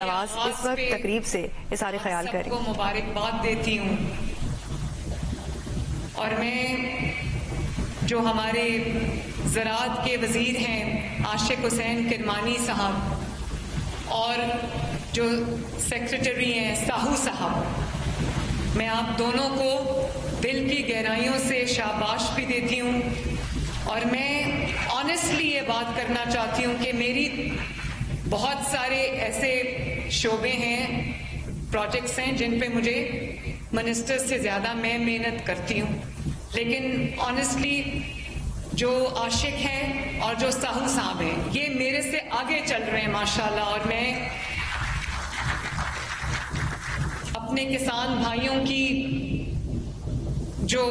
نواز اس وقت تقریب سے اظہار خیال کریں. کو مبارکباد دیتی ہوں اور میں جو ہمارے زراعت کے وزیر ہیں عاشق حسین کرمانی صاحب اور جو سیکریٹری ہیں ساہو صاحب، میں آپ دونوں کو دل کی گہرائیوں سے شاباش بھی دیتی ہوں اور میں آنیسٹلی یہ بات کرنا چاہتی ہوں کہ میری بہت سارے ایسے شعبے ہیں، پروجیکٹس ہیں جن پہ مجھے منسٹر سے زیادہ میں محنت کرتی ہوں، لیکن آنیسٹلی جو عاشق ہیں اور جو ساہو صاحب ہیں یہ میرے سے آگے چل رہے ہیں ماشاءاللہ، اور میں اپنے کسان بھائیوں کی جو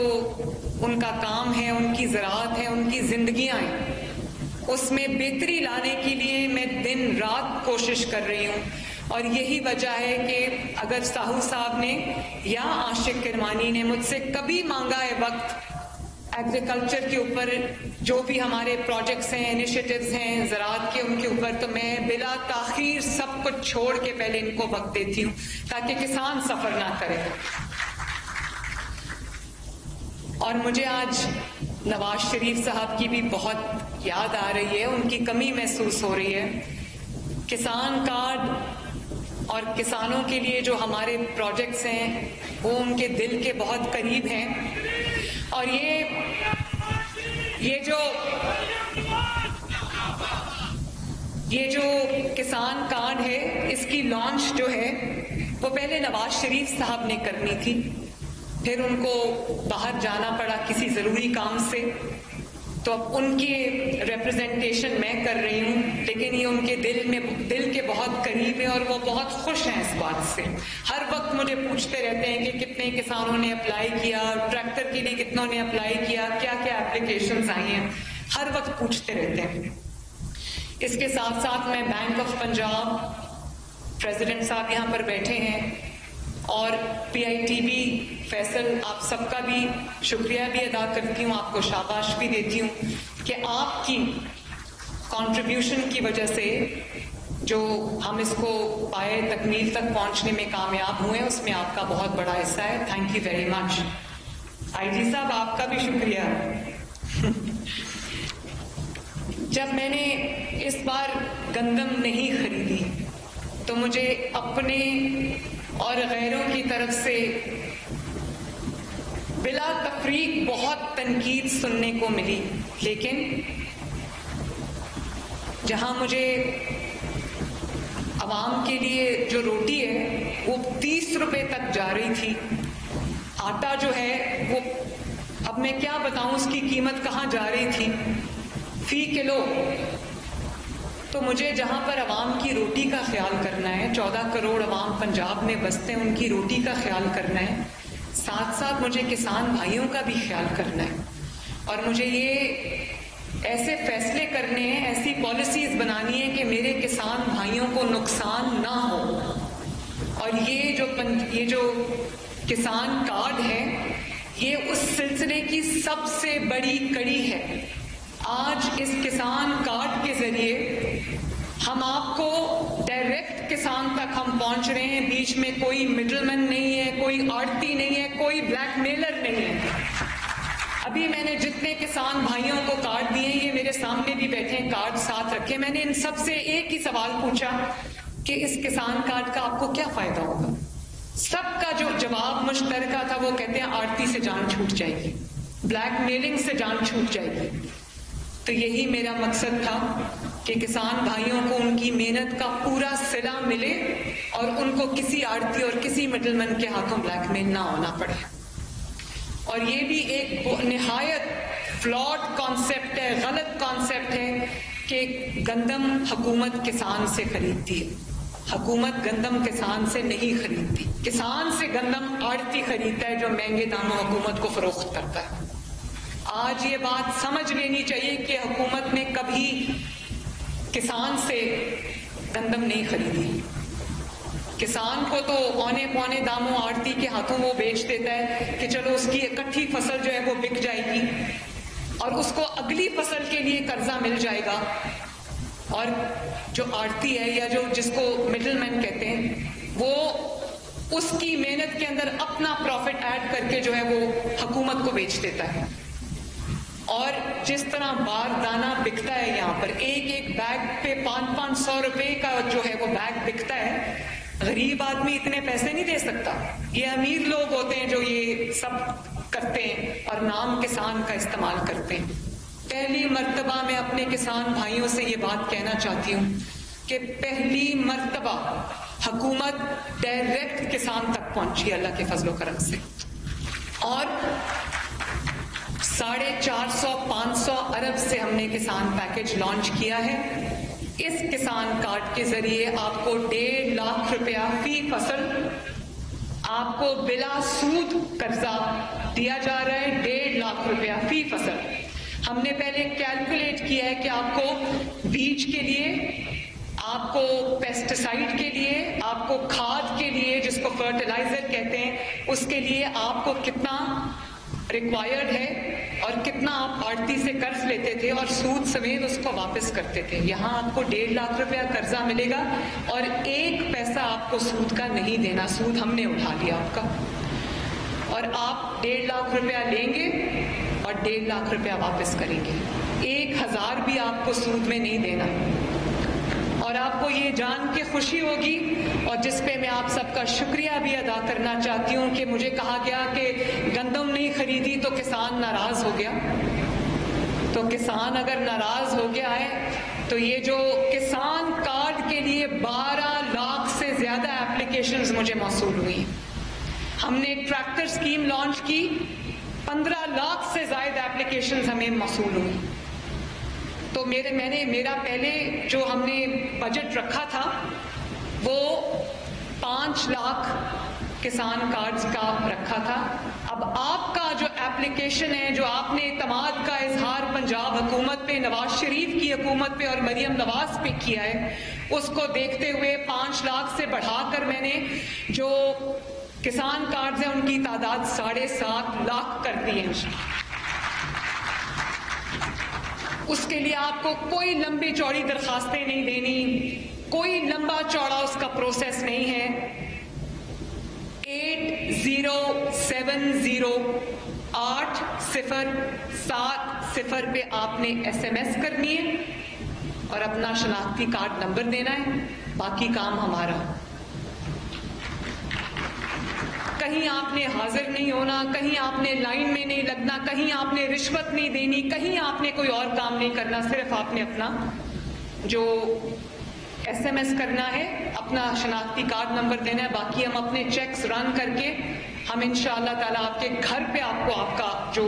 ان کا کام ہے، ان کی زراعت ہے، ان کی زندگیاں ہیں، اس میں بہتری لانے کے لیے میں دن رات کوشش کر رہی ہوں. اور یہی وجہ ہے کہ اگر ساہو صاحب نے یا عاشق کرمانی نے مجھ سے کبھی مانگا ہے وقت ایگریکلچر کے اوپر جو بھی ہمارے پروجیکٹس ہیں، انیشیٹیوز ہیں زراعت کے، ان کے اوپر، تو میں بلا تاخیر سب کچھ چھوڑ کے پہلے ان کو وقت دیتی ہوں تاکہ کسان سفر نہ کرے. اور مجھے آج نواز شریف صاحب کی بھی بہت یاد آ رہی ہے، ان کی کمی محسوس ہو رہی ہے. کسان کارڈ اور کسانوں کے لیے جو ہمارے پروجیکٹس ہیں وہ ان کے دل کے بہت قریب ہیں، اور یہ جو کسان کارڈ ہے اس کی لانچ جو ہے وہ پہلے نواز شریف صاحب نے کرنی تھی، پھر ان کو باہر جانا پڑا کسی ضروری کام سے، تو اب ان کی ریپرزنٹیشن میں کر رہی ہوں، لیکن یہ ان کے دل کے بہت قریب ہے اور وہ بہت خوش ہیں اس بات سے. ہر وقت مجھے پوچھتے رہتے ہیں کہ کتنے کسانوں نے اپلائی کیا، ٹریکٹر کے لیے کتنوں نے اپلائی کیا، کیا کیا اپلیکیشنز آئی ہیں، ہر وقت پوچھتے رہتے ہیں. اس کے ساتھ ساتھ میں بینک آف پنجاب، پریزیڈنٹ صاحب یہاں پر بیٹھے ہیں، اور پی آئی ٹی بی فیصل، آپ سب کا بھی شکریہ بھی ادا کرتی ہوں، آپ کو شاباش بھی دیتی ہوں کہ آپ کی کنٹریبیوشن کی وجہ سے جو ہم اس کو پائے تکمیل تک پہنچنے میں کامیاب ہوئے، اس میں آپ کا بہت بڑا حصہ ہے. Thank you very much. I G صاحب آپ کا بھی شکریہ. جب میں نے اس بار گندم نہیں خریدی تو مجھے اپنے اور غیروں کی طرف سے بلا تفریق بہت تنقید سننے کو ملی، لیکن جہاں مجھے عوام کے لیے جو روٹی ہے وہ 30 روپے تک جا رہی تھی، آٹا جو ہے وہ اب میں کیا بتاؤں اس کی قیمت کہاں جا رہی تھی فی کلو، تو مجھے جہاں پر عوام کی روٹی کا خیال کرنا ہے، 14 کروڑ عوام پنجاب میں بستے ہیں، ان کی روٹی کا خیال کرنا ہے، ساتھ ساتھ مجھے کسان بھائیوں کا بھی خیال کرنا ہے، اور مجھے یہ ایسے فیصلے کرنے ہیں، ایسی پالیسیز بنانی ہے کہ میرے کسان بھائیوں کو نقصان نہ ہو. اور یہ جو کسان کارڈ ہے یہ اس سلسلے کی سب سے بڑی کڑی ہے. آج اس کسان کارڈ کے ذریعے ہم آپ کو ڈائریکٹ کسان تک ہم پہنچ رہے ہیں، بیچ میں کوئی مڈل مین نہیں ہے، کوئی آڑتی نہیں ہے، کوئی بلیک میلر نہیں ہے. ابھی میں نے جتنے کسان بھائیوں کو کارڈ دیے، یہ میرے سامنے بھی بیٹھے ہیں، کارڈ ساتھ رکھے، میں نے ان سب سے ایک ہی سوال پوچھا کہ اس کسان کارڈ کا آپ کو کیا فائدہ ہوگا. سب کا جو جواب مشترکہ تھا وہ کہتے ہیں آڑتی سے جان چھوٹ جائے گی، بلیک میلنگ سے جان چھوٹ جائے گی. تو یہی میرا مقصد تھا کہ کسان بھائیوں کو ان کی محنت کا پورا صلہ ملے اور ان کو کسی آڑتی اور کسی مڈل مین کے ہاتھوں بلیک میل نہ ہونا پڑے. اور یہ بھی ایک نہایت فلاڈ کانسیپٹ ہے، غلط کانسیپٹ ہے کہ گندم حکومت کسان سے خریدتی ہے. حکومت گندم کسان سے نہیں خریدتی، کسان سے گندم آڑتی خریدتا ہے جو مہنگے داموں حکومت کو فروخت کرتا ہے. آج یہ بات سمجھ لینی چاہیے کہ حکومت نے کبھی کسان سے گندم نہیں خریدی. کسان کو تو اونے پونے داموں آڑتی کے ہاتھوں وہ بیچ دیتا ہے کہ چلو اس کی اکٹھی فصل جو ہے وہ بک جائے گی اور اس کو اگلی فصل کے لیے قرضہ مل جائے گا. اور جو آڑتی ہے یا جو جس کو مڈل مین کہتے ہیں وہ اس کی محنت کے اندر اپنا پروفٹ ایڈ کر کے جو ہے وہ حکومت کو بیچ دیتا ہے. اور جس طرح بار دانہ بکتا ہے یہاں پر ایک ایک بیگ پہ 500 روپے کا جو ہے وہ بیگ بکتا ہے, غریب آدمی اتنے پیسے نہیں دے سکتا. یہ امیر لوگ ہوتے ہیں جو یہ سب کرتے ہیں اور نام کسان کا استعمال کرتے ہیں. پہلی مرتبہ میں اپنے کسان بھائیوں سے یہ بات کہنا چاہتی ہوں کہ پہلی مرتبہ حکومت ڈائریکٹ کسان تک پہنچی اللہ کے فضل و کرم سے, اور 450-500 ارب سے ہم نے کسان پیکج لانچ کیا ہے. اس کسان کارڈ کے ذریعے آپ کو 1.5 لاکھ روپیہ فی فصل آپ کو بلا سود قرضہ دیا جا رہا ہے. 1.5 لاکھ روپیہ فی فصل. ہم نے پہلے کیلکولیٹ کیا ہے کہ آپ کو بیج کے لیے, آپ کو پیسٹیسائڈ کے لیے, آپ کو کھاد کے لیے جس کو فرٹیلائزر کہتے ہیں اس کے لیے آپ کو کتنا ریکوائرڈ ہے اور کتنا آپ آڑتی سے قرض لیتے تھے اور سود سمیت اس کو واپس کرتے تھے. یہاں آپ کو 1.5 لاکھ روپیہ قرضہ ملے گا اور 1 پیسہ آپ کو سود کا نہیں دینا. سود ہم نے اٹھا لیا آپ کا, اور آپ 1.5 لاکھ روپیہ لیں گے اور 1.5 لاکھ روپیہ واپس کریں گے. 1000 بھی آپ کو سود میں نہیں دینا. اور آپ کو یہ جان کے خوشی ہوگی, اور جس پہ میں آپ سب کا شکریہ بھی ادا کرنا چاہتی ہوں کہ مجھے کہا گیا کہ گندم نہیں خریدی تو کسان ناراض ہو گیا. تو کسان اگر ناراض ہو گیا ہے تو یہ جو کسان کارڈ کے لیے 12 لاکھ سے زیادہ ایپلیکیشنز مجھے موصول ہوئی. ہم نے ٹریکٹر اسکیم لانچ کی, 15 لاکھ سے زائد ایپلیکیشنز ہمیں موصول ہوئی. تو میرا پہلے جو ہم نے بجٹ رکھا تھا وہ 5 لاکھ کسان کارڈز کا رکھا تھا. اب آپ کا جو ایپلیکیشن ہے, جو آپ نے اعتماد کا اظہار پنجاب حکومت پہ, نواز شریف کی حکومت پہ اور مریم نواز پہ کیا ہے, اس کو دیکھتے ہوئے 5 لاکھ سے بڑھا کر میں نے جو کسان کارڈز ہیں ان کی تعداد 7.5 لاکھ کر دی ہے. اس کے لیے آپ کو کوئی لمبی چوڑی درخواستیں نہیں دینی, کوئی لمبا چوڑا اس کا پروسیس نہیں ہے. 8070 پہ آپ نے SMS کرنی ہے اور اپنا شناختی کارڈ نمبر دینا ہے, باقی کام ہمارا. کہیں آپ نے حاضر نہیں ہونا, کہیں آپ نے لائن میں نہیں لگنا, کہیں آپ نے رشوت نہیں دینی, کہیں آپ نے کوئی اور کام نہیں کرنا. صرف آپ نے اپنا جو SMS کرنا ہے, اپنا شناختی کارڈ نمبر دینا ہے. باقی ہم اپنے چیکس رن کر کے ہم انشاءاللہ تعالیٰ آپ کے گھر پہ آپ کو آپ کا جو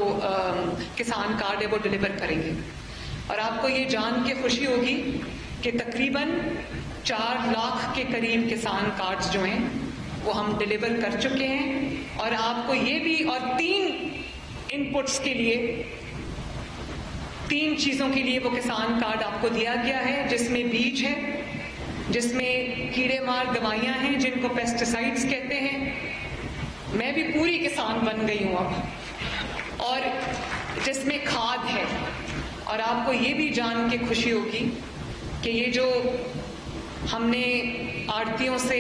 کسان کارڈ ہے وہ ڈلیور کریں گے. اور آپ کو یہ جان کے خوشی ہوگی کہ تقریباً 4 لاکھ کے قریب کسان کارڈز جو ہیں وہ ہم ڈلیور کر چکے ہیں. اور آپ کو یہ بھی, اور 3 ان پٹس کے لیے, 3 چیزوں کے لیے وہ کسان کارڈ آپ کو دیا گیا ہے, جس میں بیج ہے, جس میں کیڑے مار دوائیاں ہیں جن کو پیسٹیسائڈز کہتے ہیں. میں بھی پوری کسان بن گئی ہوں اب, اور جس میں کھاد ہے. اور آپ کو یہ بھی جان کے خوشی ہوگی کہ یہ جو ہم نے آڑتیوں سے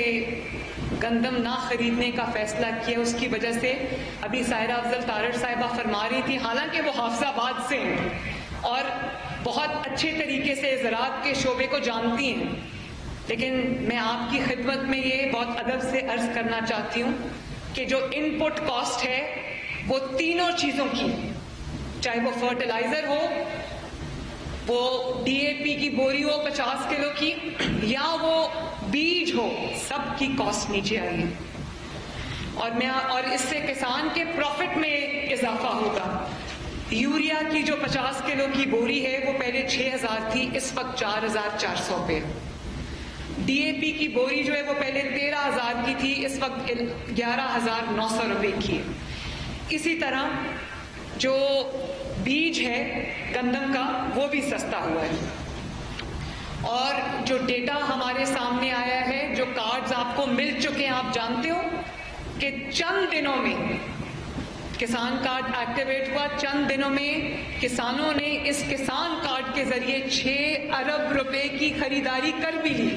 گندم نہ خریدنے کا فیصلہ کیا, اس کی وجہ سے ابھی سائرہ افضل تارڑ صاحبہ فرما رہی تھی, حالانکہ وہ حافظ آباد سے ہیں اور بہت اچھے طریقے سے زراعت کے شعبے کو جانتی ہیں, لیکن میں آپ کی خدمت میں یہ بہت ادب سے عرض کرنا چاہتی ہوں کہ جو ان پٹ کاسٹ ہے وہ تینوں چیزوں کی, چاہے وہ فرٹیلائزر ہو, وہ DAP کی بوری ہو 50 کلو کی, یا وہ بیج ہو, سب کی کاسٹ نیچے آئی ہے. اور اس سے کسان کے پروفٹ میں اضافہ ہوگا. یوریا کی جو 50 کلو کی بوری ہے وہ پہلے 6000 تھی, اس وقت 4400 پہ. DAP کی بوری جو ہے وہ پہلے 13000 کی تھی, اس وقت 11900 روپے کی ہے. اسی طرح جو بیج ہے گندم کا وہ بھی سستا ہوا ہے. اور جو ڈیٹا ہمارے سامنے آیا ہے, جو کارڈز آپ کو مل چکے ہیں, آپ جانتے ہو کہ چند دنوں میں کسان کارڈ ایکٹیویٹ ہوا. چند دنوں میں کسانوں نے اس کسان کارڈ کے ذریعے 6 ارب روپے کی خریداری کر بھی لی.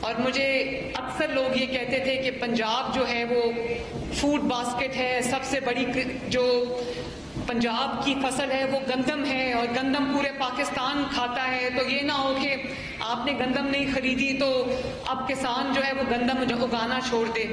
اور مجھے اکثر لوگ یہ کہتے تھے کہ پنجاب جو ہے وہ فوڈ باسکٹ ہے, سب سے بڑی جو پنجاب کی فصل ہے وہ گندم ہے اور گندم پورے پاکستان کھاتا ہے, تو یہ نہ ہو کہ آپ نے گندم نہیں خریدی تو اب کسان جو ہے وہ گندم اگانا چھوڑ دے.